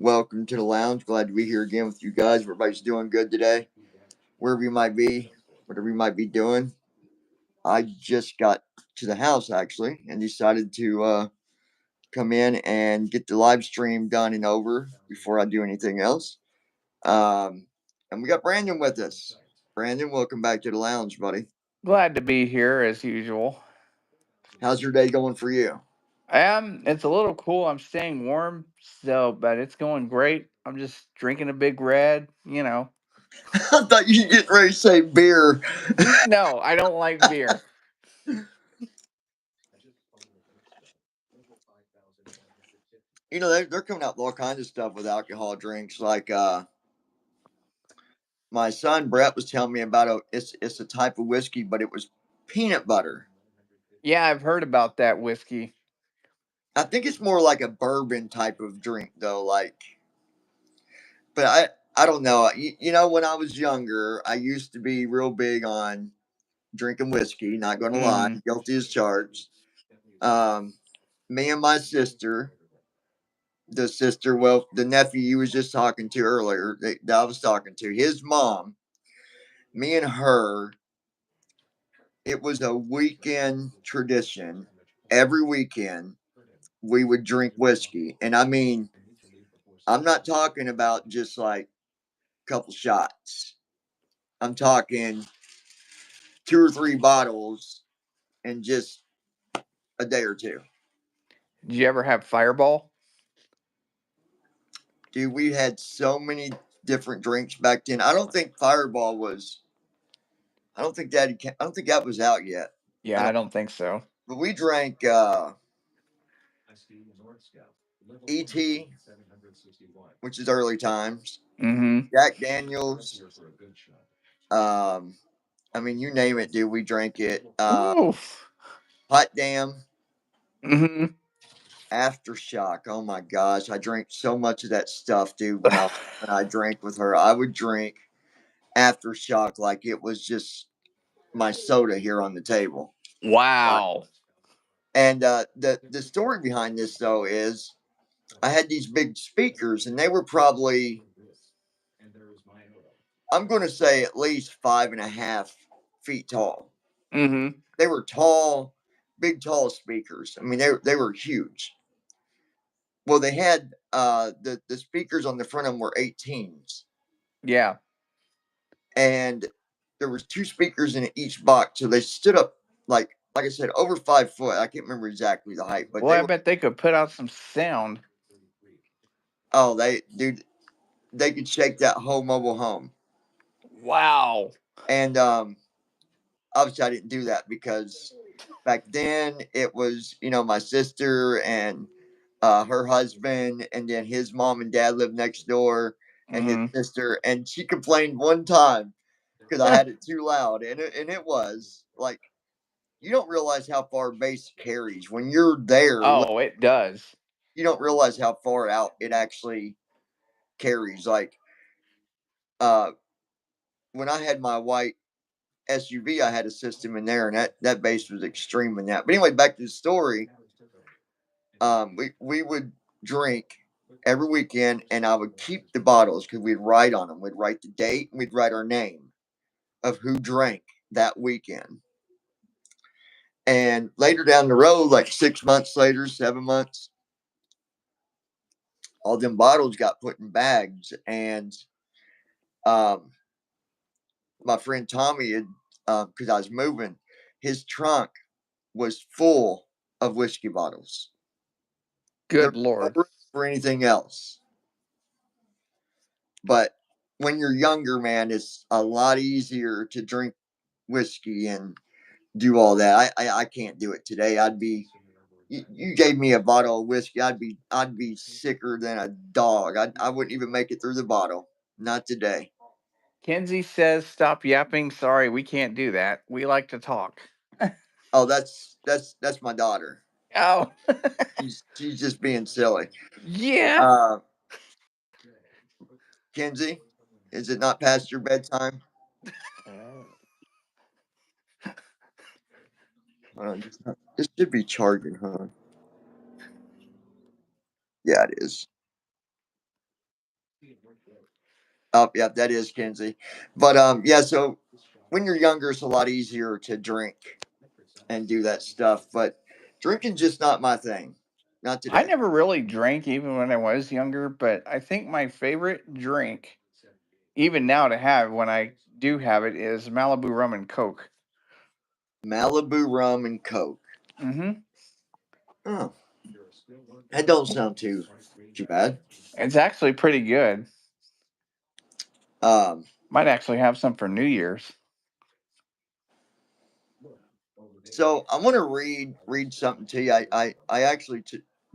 Welcome to the lounge. Glad to be here again with you guys. Everybody's doing good today, wherever you might be, whatever you might be doing. I just got to the house actually and decided to come in and get the live stream done and over before I do anything else. Um, and we got Brandon with us. Brandon, welcome back to the lounge, buddy. Glad to be here as usual. How's your day going for you? It's a little cool. I'm staying warm, but it's going great. I'm just drinking a big red. I thought you were getting ready to say beer. No, I don't like beer. They're coming out with all kinds of stuff with alcohol drinks. Like my son Brett was telling me about it's a type of whiskey, but it was peanut butter. Yeah, I've heard about that whiskey. I think it's more like a bourbon type of drink though. But I don't know. When I was younger, I used to be real big on drinking whiskey. Not going to lie, Mm-hmm. guilty as charged. Um, Me and my sister, the nephew you was just talking to earlier, that I was talking to, his mom, me and her, it was a weekend tradition. Every weekend, we would drink whiskey. And I mean, I'm not talking about just like a couple shots. I'm talking two or three bottles in just a day or two. Did you ever have Fireball? Dude, we had so many different drinks back then. I don't think Fireball was. I don't think that was out yet. I Yeah, I don't. don't think so. But we drank ET, which is early times. Mm-hmm. Jack Daniels. Um, I mean, you name it, dude. We drank it. Oof. Hot Damn, Mm-hmm. Aftershock. Oh my gosh, I drank so much of that stuff, dude. When I drank with her, I would drink Aftershock like it was just my soda here on the table. Wow. And the story behind this though is I had these big speakers, and they were probably, I'm going to say, at least 5.5 feet tall. Mm-hmm. They were tall, big, tall speakers. I mean, they were huge. Well, they had the speakers on the front of them were 18s, Yeah. and there was two speakers in each box, so they stood up like I said, over 5 foot. I can't remember exactly the height, but Well, they I were. bet they could put out some sound. Oh, they could shake that whole mobile home. Wow. And obviously, I didn't do that because back then it was my sister and her husband, and then his mom and dad lived next door, and his Mm-hmm. sister, and she complained one time because I had it too loud, and it was like you don't realize how far bass carries when you're there. Oh, it does. You don't realize how far out it actually carries. Like uh, when I had my white SUV, I had a system in there, and that bass was extreme in that. But anyway, back to the story. We would drink every weekend, and I would keep the bottles because we'd write on them. We'd write the date, and we'd write our name of who drank that weekend. And later down the road, like 6 months later, 7 months, all them bottles got put in bags. And um, my friend Tommy had, because I was moving, his trunk was full of whiskey bottles. There Good was Lord. no room for anything else. But when you're younger, man, it's a lot easier to drink whiskey and do all that. I can't do it today. You gave me a bottle of whiskey, I'd be sicker than a dog. I wouldn't even make it through the bottle. Not today. Kenzie says, "Stop yapping. Sorry, we can't do that. We like to talk." Oh, that's my daughter. Oh, She's just being silly. yeah. Uh, Kenzie, is it not past your bedtime? Hold on, this should be charging, huh? Yeah, it is. Oh, yeah, that is Kenzie. But yeah, so when you're younger, it's a lot easier to drink and do that stuff. But drinking's just not my thing. Not I today. never really drank even when I was younger, but I think my favorite drink, even now to have when I do have it, is Malibu rum and Coke. Malibu rum and Coke. Mm-hmm. Oh, that don't sound too bad. It's actually pretty good. Um, Might actually have some for New Year's. so I want to read something to you. I actually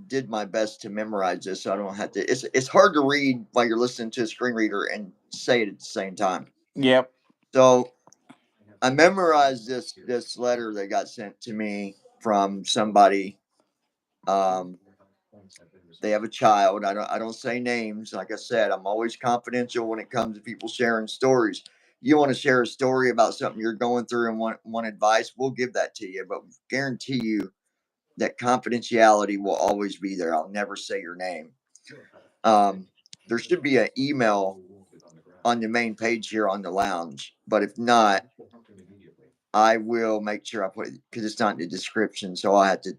did my best to memorize this, so I don't have to. It's hard to read while you're listening to a screen reader and say it at the same time. Yep. So I memorized this letter that got sent to me from somebody. Um, they have a child. I don't say names. Like I said, I'm always confidential when it comes to people sharing stories. You want to share a story about something you're going through and want advice, we'll give that to you. But guarantee you that confidentiality will always be there. I'll never say your name. Um, there should be an email on the main page here on the lounge, but if not, I will make sure I put it because it's not in the description, so I have to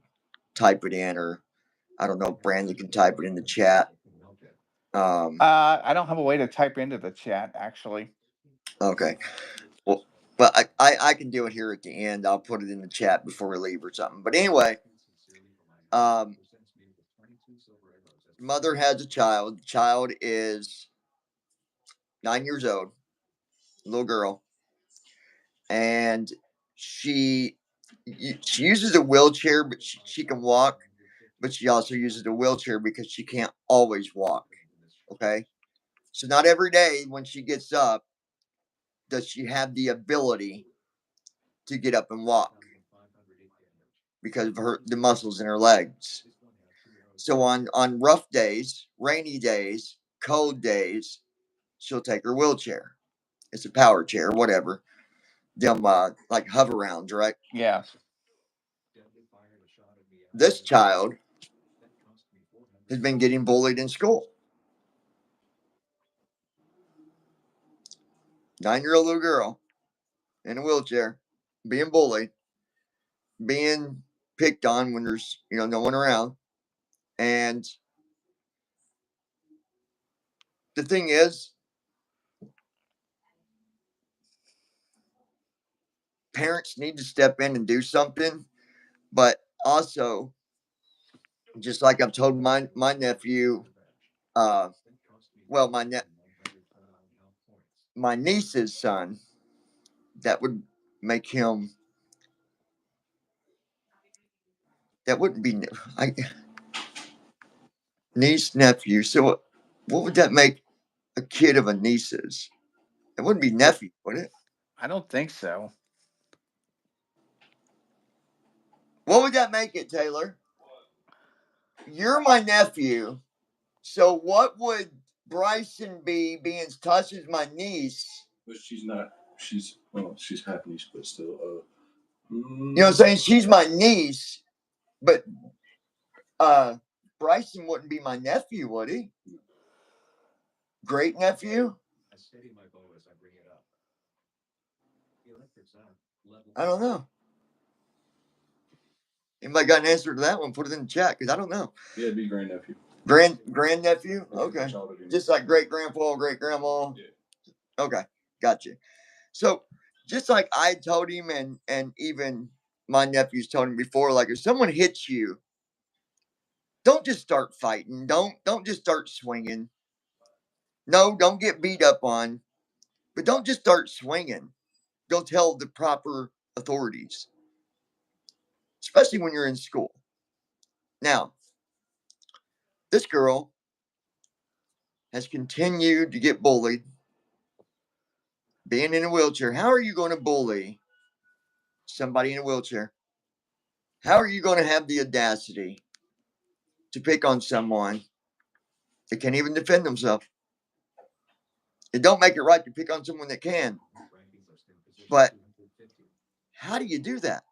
type it in, or I don't know if Brandon can type it in the chat. I don't have a way to type into the chat actually. Okay. Well, but I can do it here at the end. I'll put it in the chat before we leave or something. But anyway, um, mother has a child. The child is 9 years old, little girl, and she she uses a wheelchair, but she can walk. But she also uses a wheelchair because she can't always walk. Okay, so not every day when she gets up does she have the ability to get up and walk because of the muscles in her legs. So on rough days, rainy days, cold days, she'll take her wheelchair. It's a power chair, whatever. Them like hover rounds, right? Yes. This child has been getting bullied in school. 9-year-old little girl in a wheelchair, being bullied, being picked on when there's no one around. And the thing is, parents need to step in and do something. But also, just like I've told my nephew, uh, well, my niece's son, that would make him. That wouldn't be I, niece nephew. So what would that make a kid of a niece's? It wouldn't be nephew, would it? I don't think so. What would that make it, Taylor? You're my nephew. So what would Bryson be being Tasha's my niece? But she's not. She's half niece, but still. You know what I'm saying? She's my niece, but Bryson wouldn't be my nephew, would he? Great nephew? I don't know. Anybody got an answer to that one? Put it in the chat because I don't know. Yeah, it'd be grandnephew. Grandnephew? Okay. Just like great grandpa, great grandma. Yeah. Okay, gotcha. So just like I told him, and even my nephews told him before, like if someone hits you, don't just start fighting. Don't just start swinging. No, don't get beat up on, but don't just start swinging. Go tell the proper authorities, especially when you're in school. Now, this girl has continued to get bullied, being in a wheelchair. How are you going to bully somebody in a wheelchair? How are you going to have the audacity to pick on someone that can't even defend themselves? It don't make it right to pick on someone that can. But how do you do that?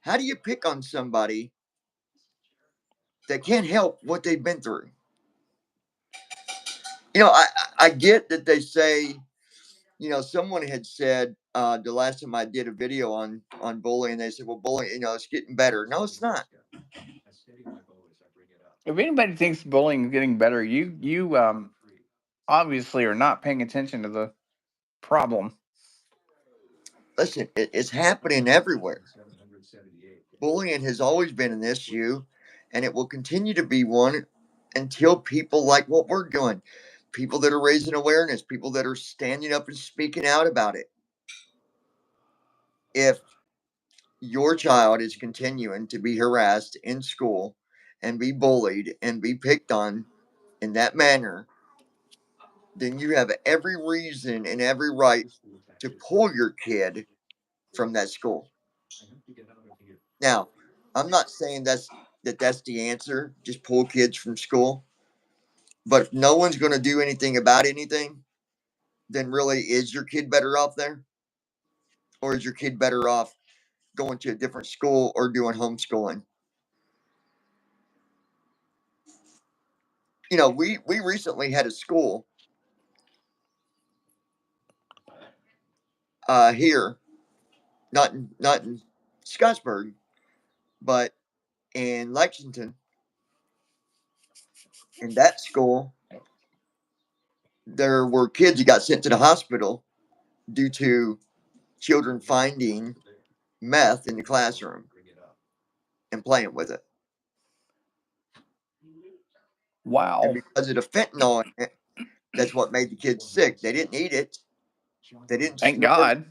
How do you pick on somebody that can't help what they've been through? I get that they say, someone had said the last time I did a video on bullying, they said, well, bullying, it's getting better. No, it's not. If anybody thinks bullying is getting better, you obviously are not paying attention to the problem. Listen, it's happening everywhere. Bullying has always been an issue, and it will continue to be one until people like what we're doing, people that are raising awareness, people that are standing up and speaking out about it. If your child is continuing to be harassed in school and be bullied and be picked on in that manner, then you have every reason and every right to pull your kid from that school. Now, I'm not saying that's the answer, just pull kids from school. But if no one's going to do anything about anything, then really is your kid better off there? Or is your kid better off going to a different school or doing homeschooling? We recently had a school here, not in Scottsburg, but in Lexington. In that school, there were kids that got sent to the hospital due to children finding meth in the classroom and playing with it. Wow. And because of the fentanyl in it, that's what made the kids sick. They didn't eat it. They didn't Thank snort. God.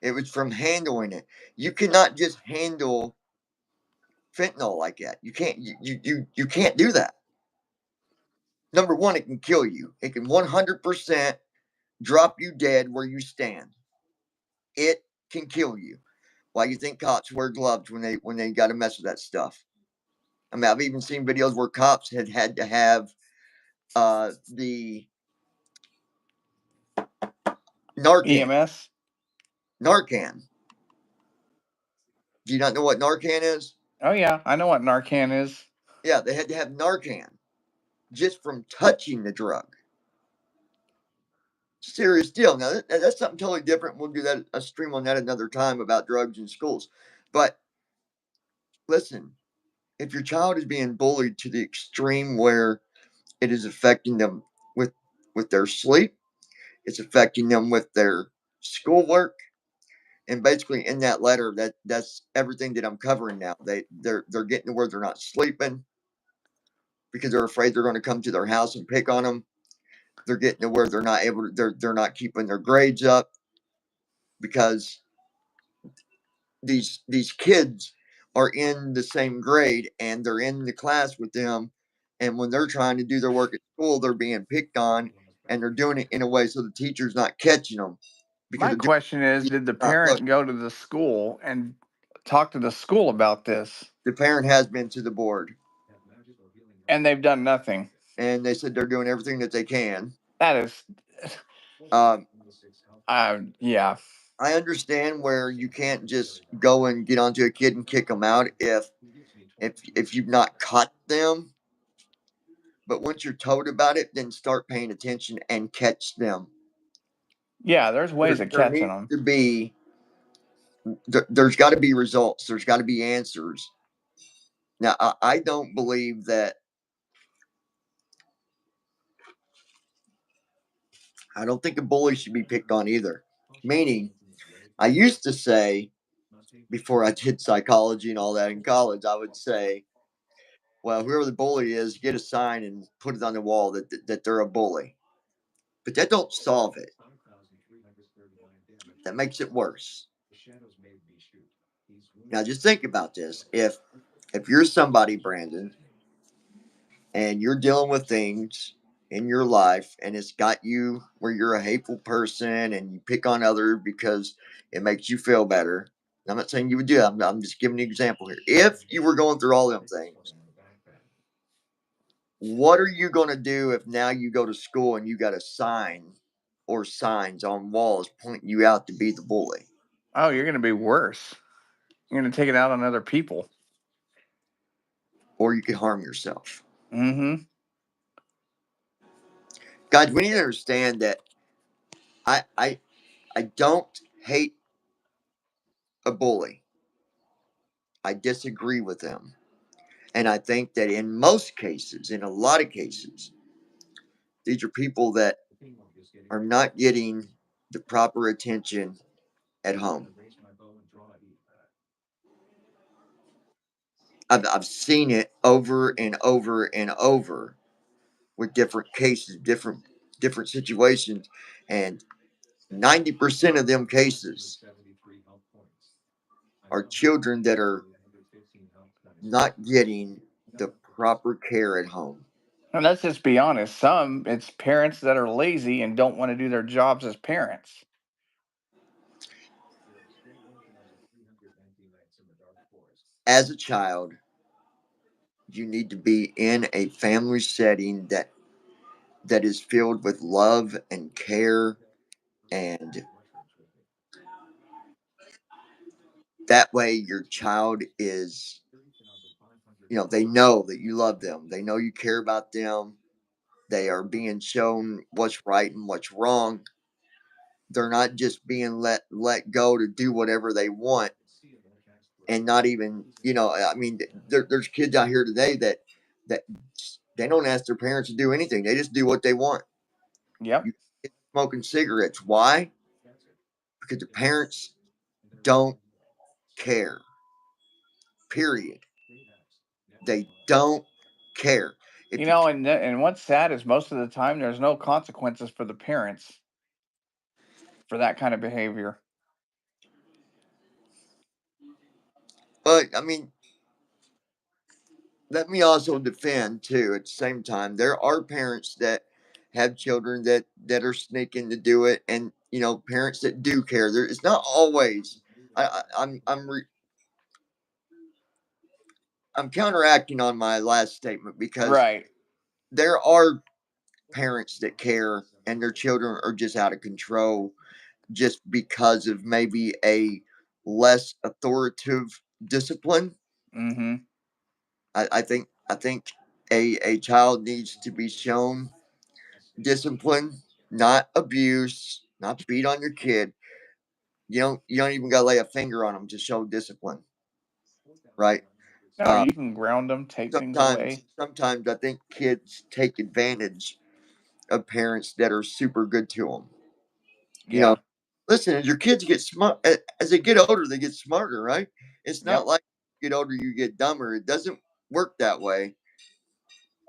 It was from handling it. You cannot just handle fentanyl like that. You can't. You can't do that. Number one, it can kill you. It can 100% drop you dead where you stand. It can kill you. Why you think cops wear gloves when they got to mess with that stuff? I mean, I've even seen videos where cops had to have the Narcan. EMS. Narcan. Do you not know what Narcan is? Oh yeah, I know what Narcan is. Yeah, they had to have Narcan just from touching the drug. Serious deal. Now that's something totally different. We'll do that a stream on that another time about drugs in schools. But listen, if your child is being bullied to the extreme where it is affecting them with their sleep, it's affecting them with their schoolwork, and basically in that letter, that's everything that I'm covering now. They're getting to where they're not sleeping because they're afraid they're going to come to their house and pick on them. They're getting to where they're not able to. They're not keeping their grades up because these kids are in the same grade and they're in the class with them, and when they're trying to do their work at school, they're being picked on, and they're doing it in a way so the teacher's not catching them. Because My question is, did the parent go to the school and talk to the school about this? The parent has been to the board, and they've done nothing. And they said they're doing everything that they can. That is, yeah. I understand where you can't just go and get onto a kid and kick them out if you've not caught them. But once you're told about it, then start paying attention and catch them. Yeah, there's ways of catching them. There's got to be results. There's got to be answers. Now, I don't believe that. I don't think a bully should be picked on either. Meaning, I used to say, before I did psychology and all that in college, I would say, well, whoever the bully is, get a sign and put it on the wall that they're a bully. But that don't solve it. That makes it worse. Now, just think about this. If you're somebody, Brandon, and you're dealing with things in your life and it's got you where you're a hateful person and you pick on others because it makes you feel better. I'm not saying you would do that. I'm just giving an example here. If you were going through all them things, what are you going to do if now you go to school and you got a sign or signs on walls pointing you out to be the bully? Oh, you're going to be worse. You're going to take it out on other people. Or you could harm yourself. Mm-hmm. Guys, we need to understand that I don't hate a bully. I disagree with them. And I think that in most cases, in a lot of cases, these are people that are not getting the proper attention at home. I've seen it over and over and over with different cases, different situations, and 90% of them cases are children that are not getting the proper care at home. And let's just be honest. Some it's parents that are lazy and don't want to do their jobs as parents. As a child, you need to be in a family setting that is filled with love and care, and that way your child is, they know that you love them, they know you care about them, they are being shown what's right and what's wrong. They're not just being let go to do whatever they want, and not even, I mean, there's kids out here today that they don't ask their parents to do anything, they just do what they want. Yep. You smoking cigarettes, why? Because the parents don't care, period. They don't care. If You you, know, and what's sad is most of the time there's no consequences for the parents for that kind of behavior. but I mean, let me also defend too. At the same time, there are parents that have children that are sneaking to do it, and parents that do care. There, it's not always. I'm counteracting on my last statement because Right. there are parents that care, and their children are just out of control, just because of maybe a less authoritative discipline. Mm-hmm. I think a child needs to be shown discipline, not abuse, not beat on your kid. You don't even gotta lay a finger on them to show discipline, right? No, Uh, you can ground them, take things sometimes away. sometimes I think kids take advantage of parents that are super good to them. You know, Yeah. listen, as your kids get smart, as they get older, they get smarter, right? It's not Yep. like you get older, you get dumber. It doesn't work that way.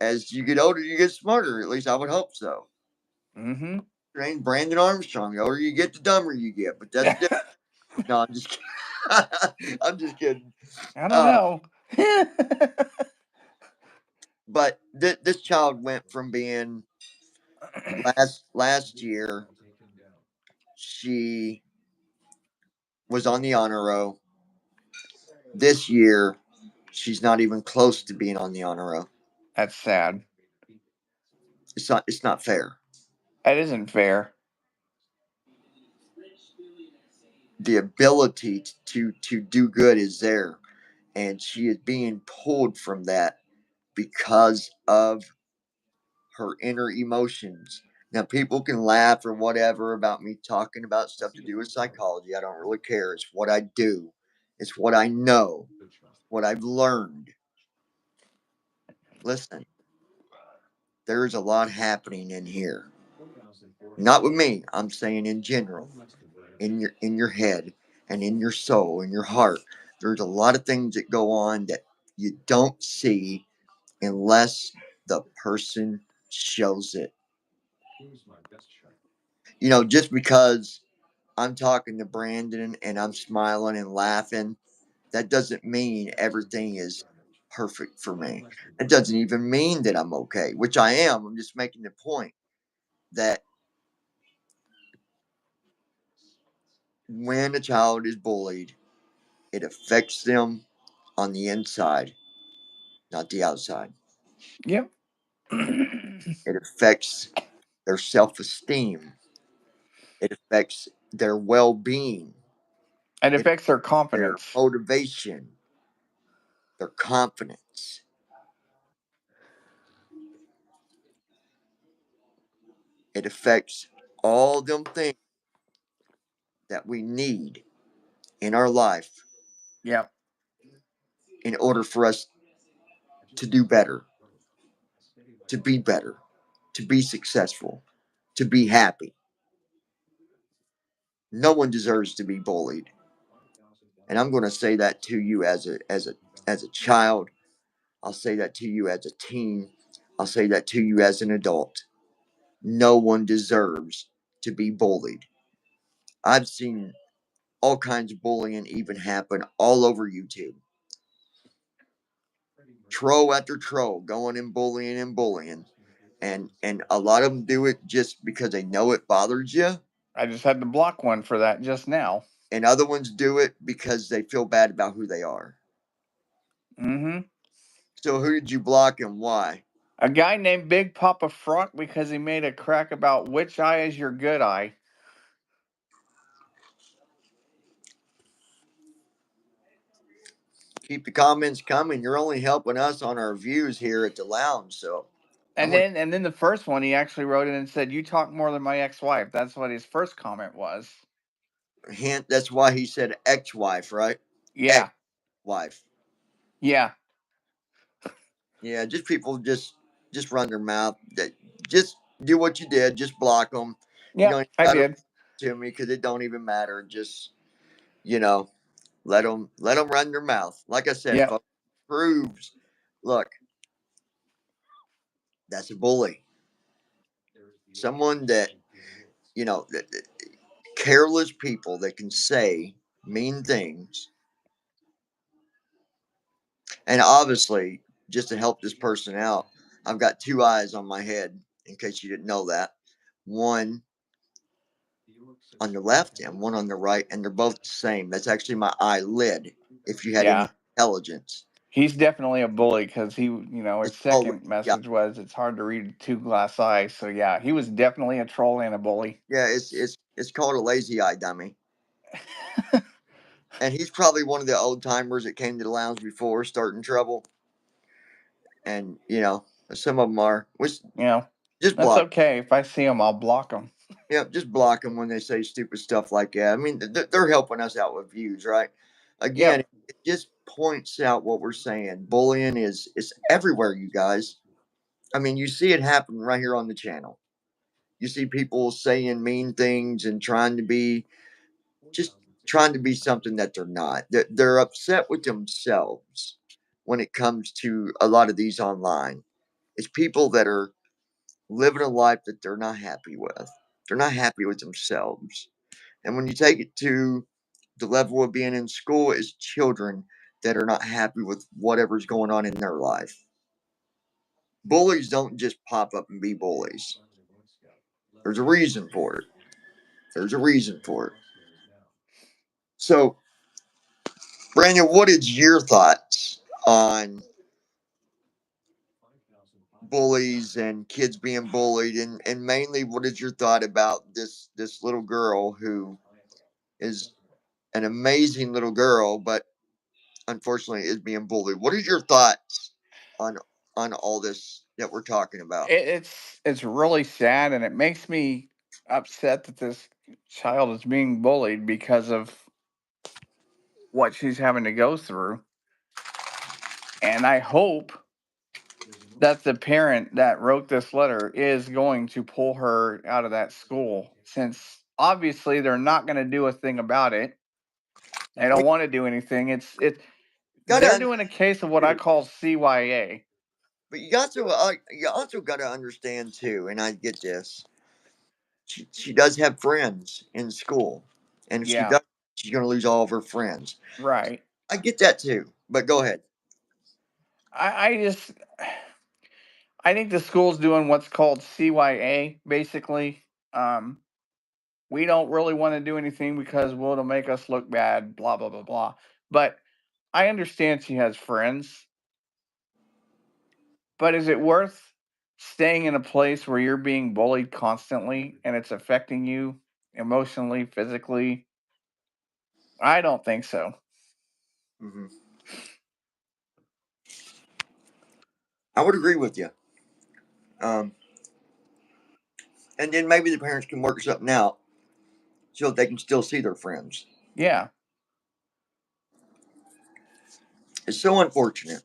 As you get older, you get smarter. At least I would hope so. Mm-hmm. Train Brandon Armstrong. The older you get, the dumber you get. But that's different. No, I'm just kidding. I'm just kidding. I don't Uh, know. but this child went from being last year. She was on the honor roll. This year, she's not even close to being on the honor roll. That's sad. It's not fair. That isn't fair. The ability to do good is there, and she is being pulled from that because of her inner emotions. Now, people can laugh or whatever about me talking about stuff to do with psychology. I don't really care. It's what I do, it's what I know, what I've learned. Listen, there is a lot happening in here. Not with me. I'm saying in general, in your head and in your soul, in your heart. There's a lot of things that go on that you don't see unless the person shows it. Just because I'm talking to Brandon and I'm smiling and laughing, that doesn't mean everything is perfect for me. It doesn't even mean that I'm okay, which I am. I'm just making the point that when a child is bullied, it affects them on the inside, not the outside. Yep. It affects their self esteem, it affects their well being, It it affects their their confidence. motivation, their confidence. It affects all them things that we need in our life Yep. in order for us to do better, to be better, to be successful, to be happy. No one deserves to be bullied. And I'm going to say that to you as a child. I'll say that to you as a teen. I'll say that to you as an adult. No one deserves to be bullied. I've seen all kinds of bullying even happen all over YouTube. Troll after troll going and bullying. And a lot of them do it just because they know it bothers you. I just had to block one for that just now. And other ones do it because they feel bad about who they are. Mm-hmm. So who did you block and why? A guy named Big Papa Frock because he made a crack about which eye is your good eye. Keep the comments coming. You're only helping us on our views here at the lounge. So And then the first one he actually wrote in and said, "You talk more than my ex-wife." That's what his first comment was. hint, that's why he said ex-wife, right? Yeah. Ex-wife. Yeah. Yeah, just people just run their mouth. Just do what you did. Just block them. You Yeah, don't I gotta did. to me because it don't even matter. Just let them run their mouth. Like I said, Yeah. folks, proves. Look, that's a bully. Someone that careless people that can say mean things. And obviously, just to help this person out, I've got two eyes on my head, in case you didn't know that. One on the left and one on the right, and they're both the same. That's actually my eyelid, if you had any Yeah. intelligence. He's definitely a bully because his It's always, second message was it's hard to read two glass eyes. So yeah, he was definitely a troll and a bully. it's called a lazy eye dummy. And he's probably one of the old timers that came to the lounge before starting trouble. And, some of them are. Which, just That's block. okay. If I see him, I'll block him. Yeah, just block them when they say stupid stuff like that. I mean, they're helping us out with views, right? Again, Yep. it just points out what we're saying. Bullying is everywhere, you guys. I mean, you see it happen right here on the channel. You see people saying mean things and trying to be something that they're not. They're upset with themselves when it comes to a lot of these online. It's people that are living a life that they're not happy with. They're not happy with themselves. And when you take it to the level of being in school, is children that are not happy with whatever's going on in their life. Bullies don't just pop up and be bullies. There's a reason for it. There's a reason for it. So, Brandon, what is your thoughts on bullies and kids being bullied, and mainly what is your thought about this little girl who is an amazing little girl, but unfortunately is being bullied? What is your thoughts on all this that we're talking about? It's really sad, and it makes me upset that this child is being bullied because of what she's having to go through. And I hope that the parent that wrote this letter is going to pull her out of that school, since obviously they're not going to do a thing about it. They don't want to do anything. They're doing a case of what I call CYA. But you also got to understand too, and I get this. She does have friends in school, and if she Yeah, does, she's going to lose all of her friends. right. I get that too. But go ahead. I think the school's doing what's called CYA, basically. Um, we don't really want to do anything because, well, it'll make us look bad, blah, blah, blah, blah. But I understand she has friends, but is it worth staying in a place where you're being bullied constantly and it's affecting you emotionally, physically? I don't think so. Hmm. I would agree with you. Um, And then maybe the parents can work something out so they can still see their friends. Yeah. It's so unfortunate.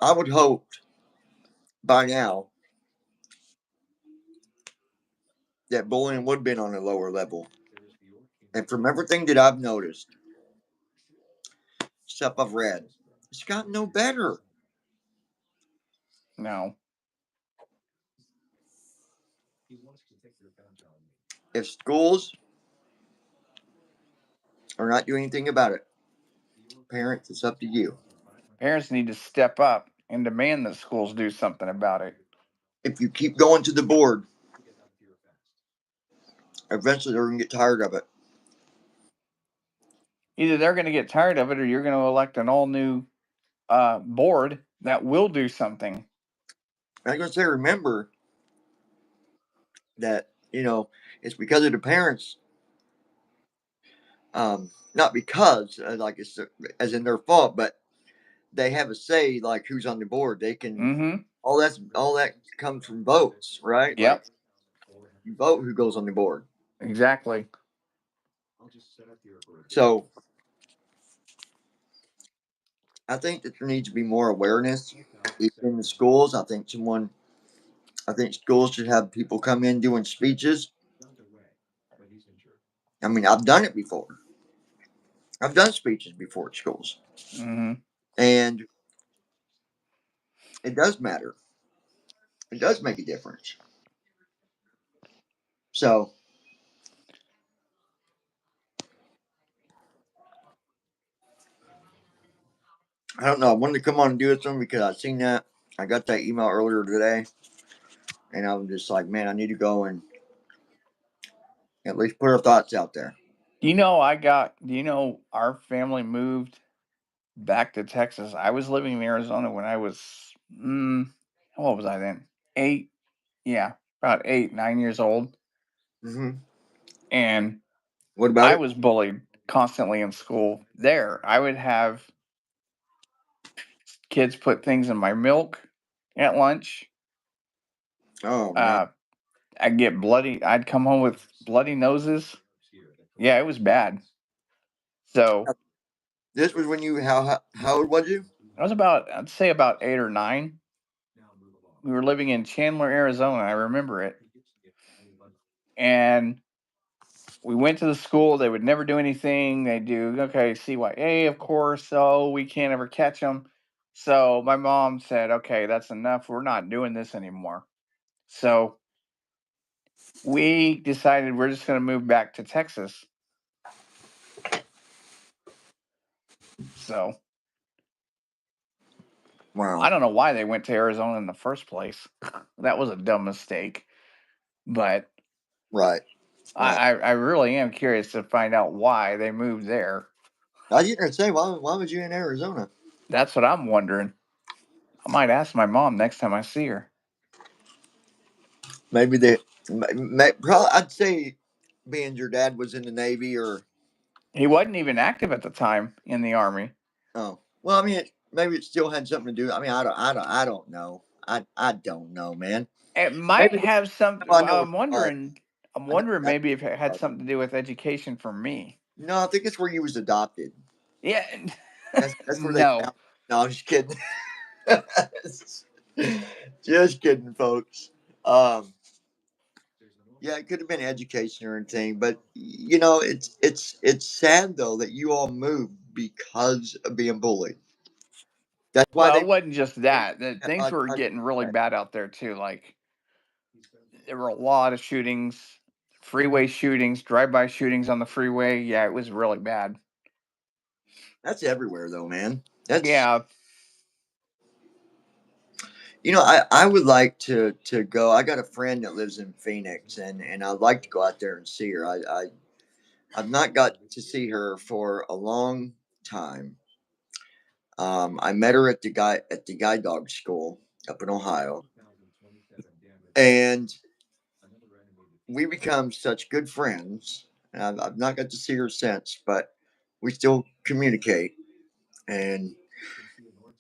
I would hope by now that bullying would have been on a lower level. And from everything that I've noticed, stuff I've read, it's gotten no better. No. If schools are not doing anything about it, parents, it's up to you. Parents need to step up and demand that schools do something about it. If you keep going to the board, eventually they're going to get tired of it. Either they're going to get tired of it or you're going to elect an all new board that will do something. I'm going to say, remember that, it's because of the parents. Not because, like it's as in their fault, but they have a say, like who's on the board. They can Mm-hmm. all that comes from votes, right? Yep. Like you vote who goes on the board. Exactly. So I think that there needs to be more awareness in the schools. I think schools should have people come in doing speeches. I mean, I've done it before. I've done speeches before at schools, Mm-hmm. and it does matter. It does make a difference. So I don't know. I wanted to come on and do this one because I seen that. I got that email earlier today, and I was just like, man, I need to go and at least put our thoughts out there. Our family moved back to Texas. I was living in Arizona when I was, what was I then? 8. Yeah, about 8, 9 years old. Mm-hmm. And What about I it? was bullied constantly in school there. I would have kids put things in my milk at lunch. Oh man, I'd get bloody. I'd come home with bloody noses. Yeah, it was bad. So this was when you how old was you? I was I'd say about 8 or 9. We were living in Chandler, Arizona. I remember it. And we went to the school. They would never do anything. They do, okay, CYA, of course. So we can't ever catch them. So my mom said, okay, that's enough. We're not doing this anymore. So we decided we're just going to move back to Texas. So Wow. I don't know why they went to Arizona in the first place. That was a dumb mistake. But Right. I really am curious to find out why they moved there. I was going to say, why was you in Arizona? That's what I'm wondering. I might ask my mom next time I see her. Maybe probably I'd say being your dad was in the Navy or He wasn't even active at the time in the Army. oh well, I mean maybe it still had something to do. I mean I don't know. I don't know, man. It might Maybe have something. I know I'm wondering. I'm I know wondering that maybe if it had something to do with education for me. no, I think it's where you was adopted. Yeah. That's where they No. found. No, I'm just kidding. Just kidding, folks. Yeah, it could have been education or anything, but it's sad though that you all moved because of being bullied. That's why Well, they it wasn't just that. Things like were getting really bad out there too. Like there were a lot of shootings, freeway shootings, drive-by shootings on the freeway. Yeah, it was really bad. that's everywhere though, man. That's Yeah. I would like to go. I got a friend that lives in Phoenix, and I'd like to go out there and see her. I've not got to see her for a long time. I met her at the guide dog school up in Ohio, and we become such good friends. And I've not got to see her since, but we still communicate. And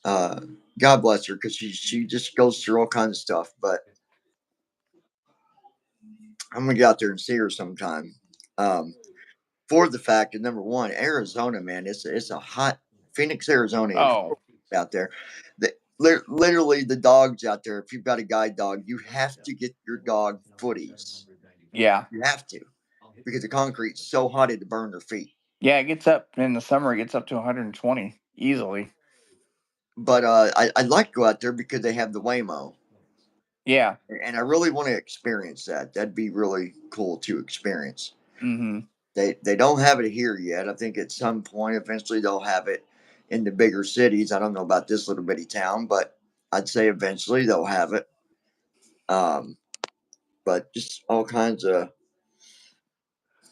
God bless her because she just goes through all kinds of stuff. But I'm gonna get out there and see her sometime. For the fact that number one, Arizona, man, it's a hot Phoenix, Arizona is Oh, out there. Literally the dogs out there. If you've got a guide dog, you have to get your dog footies. yeah. You have to, because the concrete's so hot it'll burn their feet. Yeah, it gets up in the summer, it gets up to 120 easily. But I'd like to go out there because they have the Waymo, Yeah. and I really want to experience that. That'd be really cool to experience. Mm-hmm. They don't have it here yet. I think at some point eventually they'll have it in the bigger cities. I don't know about this little bitty town, but I'd say eventually they'll have it. But just all kinds of,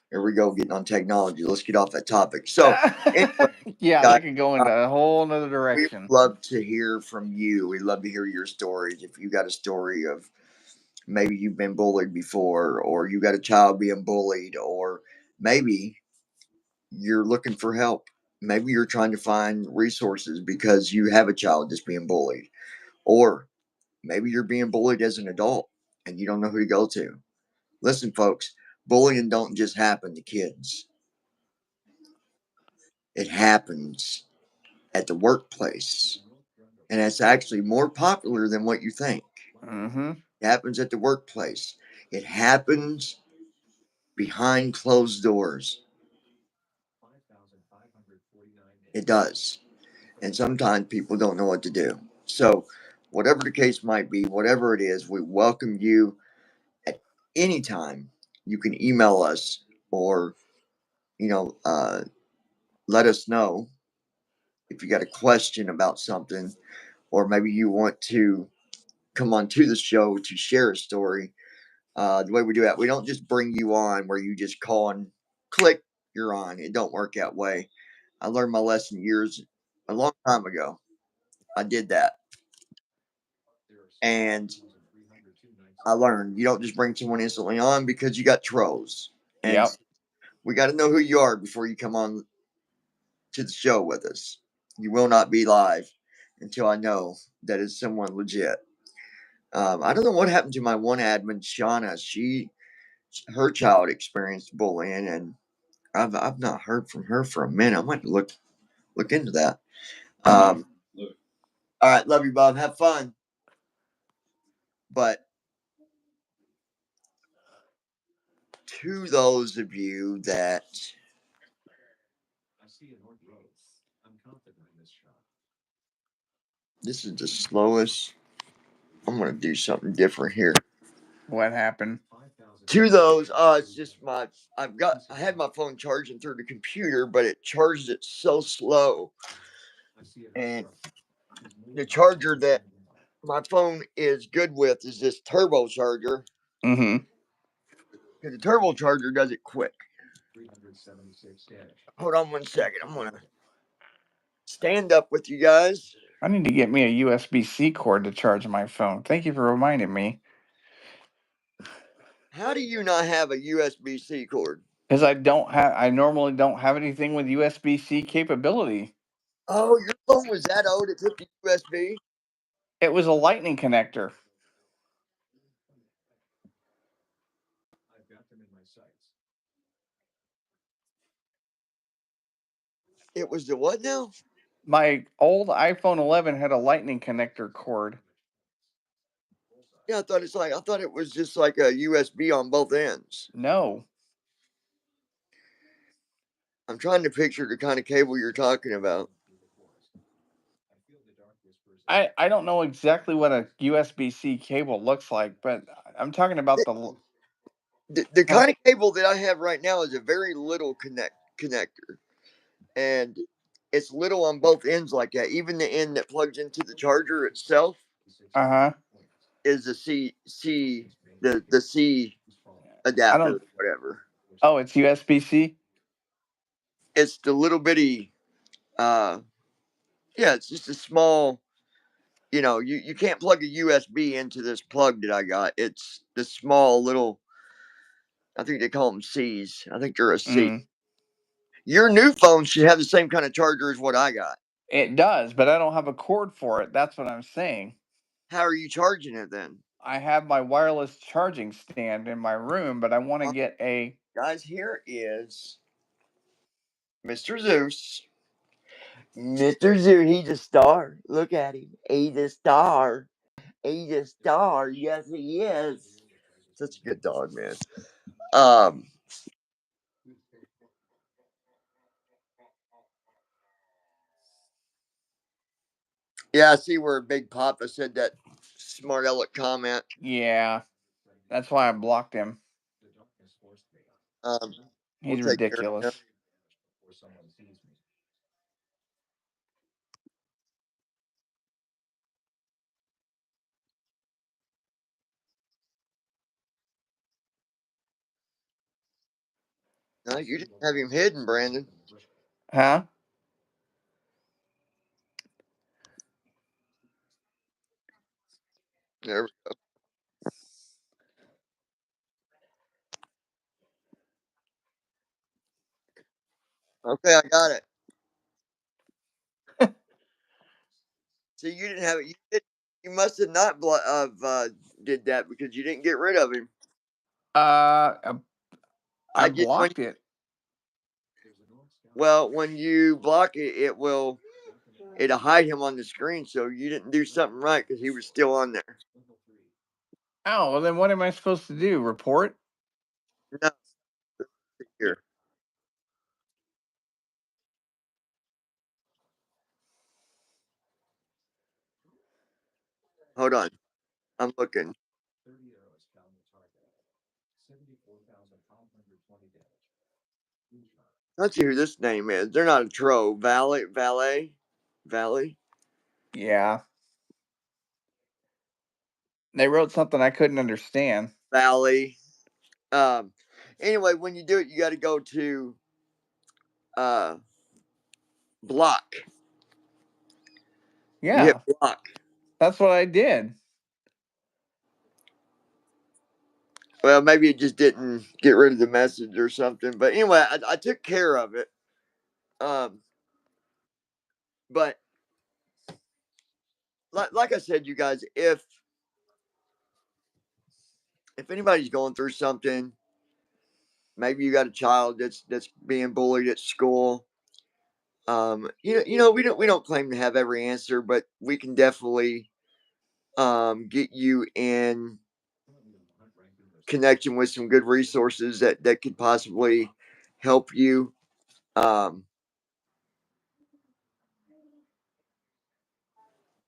here we go, getting on technology. Let's get off that topic. So anyway, Yeah, guys, that could go into a whole nother we direction. love to hear from you. We love to hear your stories. If you got a story of maybe you've been bullied before, or you got a child being bullied, or maybe you're looking for help. Maybe you're trying to find resources because you have a child that's being bullied, or maybe you're being bullied as an adult and you don't know who to go to. Listen, folks, bullying don't just happen to kids. It happens at the workplace, and it's actually more popular than what you think. Mm-hmm. It happens at the workplace. It happens behind closed doors. It does. And sometimes people don't know what to do. So, whatever the case might be, whatever it is, we welcome you at any time. You can email us, or, you know, let us know if you got a question about something, or maybe you want to come on to the show to share a story. The way we do that, we don't just bring you on where you just call and click, you're on. It don't work that way. I learned my lesson a long time ago. I did that. And I learned you don't just bring someone instantly on because you got trolls. And Yep. we got to know who you are before you come on to the show with us. You will not be live until I know that it's someone legit. I don't know what happened to my one admin, Shauna. Her child experienced bullying, and I've not heard from her for a minute. I might look into that. All right, love you, Bob. Have fun. But to those of you that this is the slowest, I'm gonna do something different here. What happened? To those, it's just I had my phone charging through the computer, but it charged it so slow, and the charger that my phone is good with is this turbo charger. Mm-hmm. Because the turbo charger does it quick. Hold on 1 second. I'm gonna stand up with you guys. I need to get me a USB-C cord to charge my phone. Thank you for reminding me. How do you not have a USB-C cord? Because I normally don't have anything with USB-C capability. Oh, your phone was that old it took the USB? It was a lightning connector. It was the what now? My old iPhone 11 had a lightning connector cord. Yeah, I thought it was just like a USB on both ends. No. I'm trying to picture the kind of cable you're talking about. I don't know exactly what a USB-C cable looks like, but I'm talking about The kind of cable that I have right now is a very little connector, and it's little on both ends like that. Even the end that plugs into the charger itself uh-huh. is the the C I adapter, don't. whatever. Oh, it's USB-C. It's the little bitty, yeah, it's just a small. You can't plug a USB into this plug that I got. It's the small little. I think they call them C's. I think they're a C. Mm. Your new phone should have the same kind of charger as what I got. It does, but I don't have a cord for it. That's what I'm saying. How are you charging it then? I have my wireless charging stand in my room, but I want to get a. Guys, here is Mr. Zeus. Mr. Zeus, he's a star. Look at him. He's a star. He's a star. Yes, he is. Such a good dog, man. Yeah, I see where Big Papa said that smart aleck comment. Yeah, that's why I blocked him. We'll He's take care of him. ridiculous. No, you didn't have him hidden, Brandon. Huh? There we go. Okay, I got it. See, you didn't have it. You must have not did that because you didn't get rid of him. I get blocked it. Well, when you block it, it'll hide him on the screen. So you didn't do something right because he was still on there. Oh, well, then what am I supposed to do? Report? No, here. Hold on, I'm looking. Let's see who this name is. They're not a troll. Valley. Yeah. They wrote something I couldn't understand. Valley. Anyway, when you do it, you got to go to block. Yeah. You hit block. That's what I did. Well, maybe it just didn't get rid of the message or something. But anyway, I took care of it. But like I said, you guys, if anybody's going through something, maybe you got a child that's being bullied at school. We don't claim to have every answer, but we can definitely get you in connection with some good resources that could possibly help you.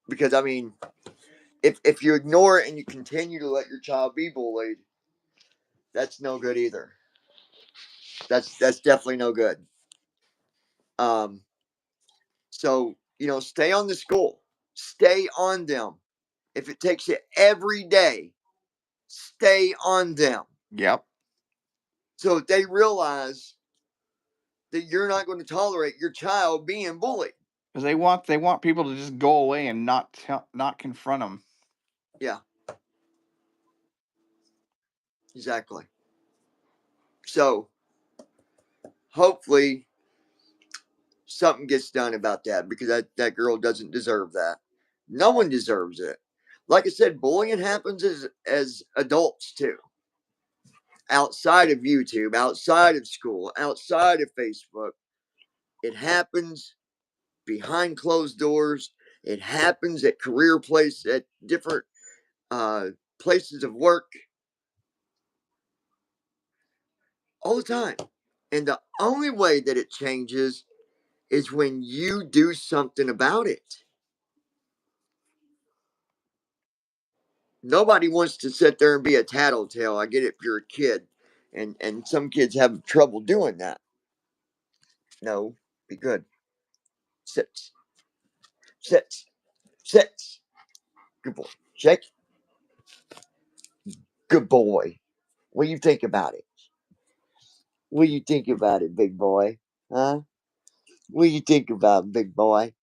Because I mean, if you ignore it and you continue to let your child be bullied, that's no good either. That's definitely no good. So stay on the school, stay on them. If it takes you every day, stay on them. Yep. So they realize that you're not going to tolerate your child being bullied. Because they want people to just go away and not confront them. Yeah. Exactly. So hopefully something gets done about that because that girl doesn't deserve that. No one deserves it. Like I said, bullying happens as adults too. Outside of YouTube, outside of school, outside of Facebook. It happens behind closed doors. It happens at career places, at different places of work, all the time. And the only way that it changes is when you do something about it. Nobody wants to sit there and be a tattletale. I get it if you're a kid, and some kids have trouble doing that. No, be good. Sit. Good boy. Shake. Good boy. What do you think about it? What do you think about it, big boy? Huh? What do you think about it, big boy?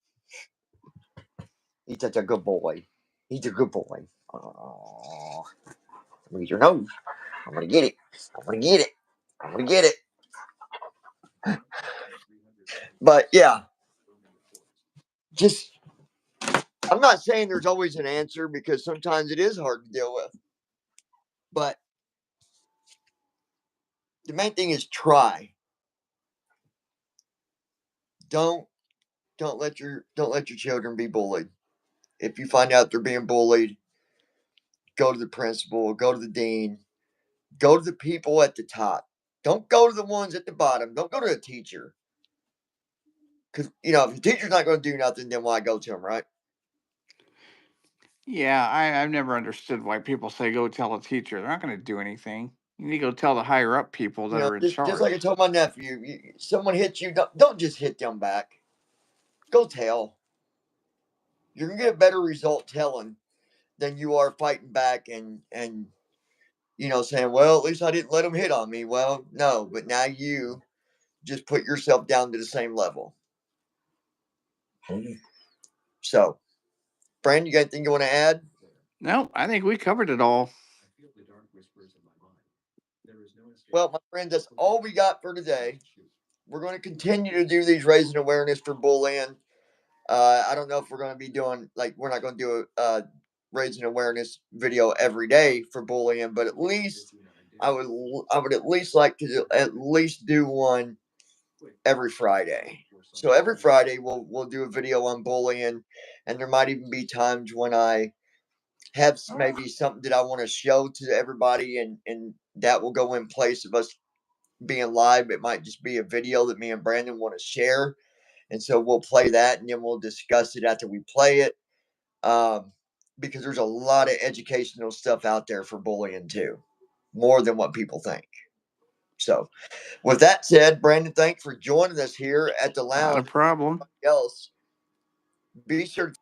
He's such a good boy. He's a good boy. Oh, read your nose. I'm gonna get it. I'm gonna get it. I'm gonna get it. But yeah, just I'm not saying there's always an answer because sometimes it is hard to deal with. But the main thing is try. Don't let your children be bullied. If you find out they're being bullied, go to the principal, go to the dean, go to the people at the top. Don't go to the ones at the bottom. Don't go to a teacher. Because, if the teacher's not going to do nothing, then why go to him, right? Yeah, I've never understood why people say go tell a teacher. They're not going to do anything. You need to go tell the higher up people that are in Just like I charge. told my nephew, someone hits you, don't just hit them back. Go tell. You're going to get a better result telling than you are fighting back and saying, well, at least I didn't let them hit on me. Well, no, but now you just put yourself down to the same level. So, Brandon, you got anything you want to add? No, I think we covered it all. Well, my friends, that's all we got for today. We're going to continue to do these raising awareness for bullying. I don't know if we're going to be doing, we're not going to do a raising awareness video every day for bullying, but at least I would at least like to at least do one every Friday. So every Friday we'll do a video on bullying, and there might even be times when I have maybe something that I want to show to everybody, and that will go in place of us being live. It might just be a video that me and Brandon want to share, and so we'll play that, and then we'll discuss it after we play it. Because there's a lot of educational stuff out there for bullying too, more than what people think. So, with that said, Brandon, thanks for joining us here at the lounge. Not a problem. Else, be sure to